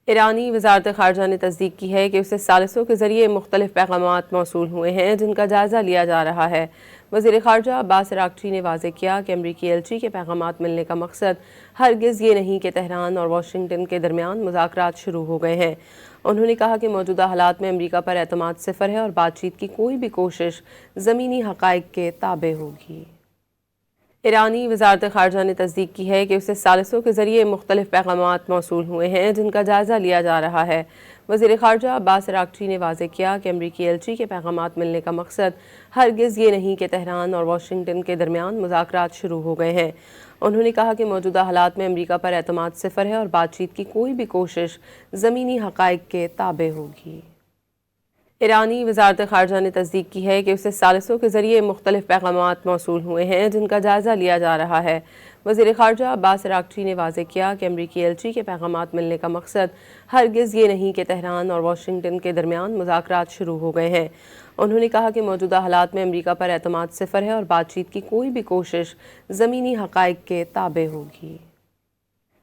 ایرانی وزارت خارجہ نے تصدیق کی ہے کہ اسے ثالثوں کے ذریعے مختلف پیغامات موصول ہوئے ہیں جن کا جائزہ لیا جا رہا ہے۔ وزیر خارجہ عباس اراغچی نے واضح کیا کہ امریکی ایلچی کے پیغامات ملنے کا مقصد ہرگز یہ نہیں کہ تہران اور واشنگٹن کے درمیان مذاکرات شروع ہو گئے ہیں۔ انہوں نے کہا کہ موجودہ حالات میں امریکہ پر اعتماد صفر ہے اور بات چیت کی کوئی بھی کوشش زمینی حقائق کے تابع ہوگی۔ ایرانی وزارت خارجہ نے تصدیق کی ہے کہ اسے ثالثوں کے ذریعے مختلف پیغامات موصول ہوئے ہیں جن کا جائزہ لیا جا رہا ہے۔ وزیر خارجہ عباس اراغچی نے واضح کیا کہ امریکی ایلچی کے پیغامات ملنے کا مقصد ہرگز یہ نہیں کہ تہران اور واشنگٹن کے درمیان مذاکرات شروع ہو گئے ہیں۔ انہوں نے کہا کہ موجودہ حالات میں امریکہ پر اعتماد صفر ہے اور بات چیت کی کوئی بھی کوشش زمینی حقائق کے تابع ہوگی۔ ایرانی وزارت خارجہ نے تصدیق کی ہے کہ اسے ثالثوں کے ذریعے مختلف پیغامات موصول ہوئے ہیں جن کا جائزہ لیا جا رہا ہے۔ وزیر خارجہ عباس اراغچی نے واضح کیا کہ امریکی ایلچی کے پیغامات ملنے کا مقصد ہرگز یہ نہیں کہ تہران اور واشنگٹن کے درمیان مذاکرات شروع ہو گئے ہیں۔ انہوں نے کہا کہ موجودہ حالات میں امریکہ پر اعتماد صفر ہے اور بات چیت کی کوئی بھی کوشش زمینی حقائق کے تابع ہوگی۔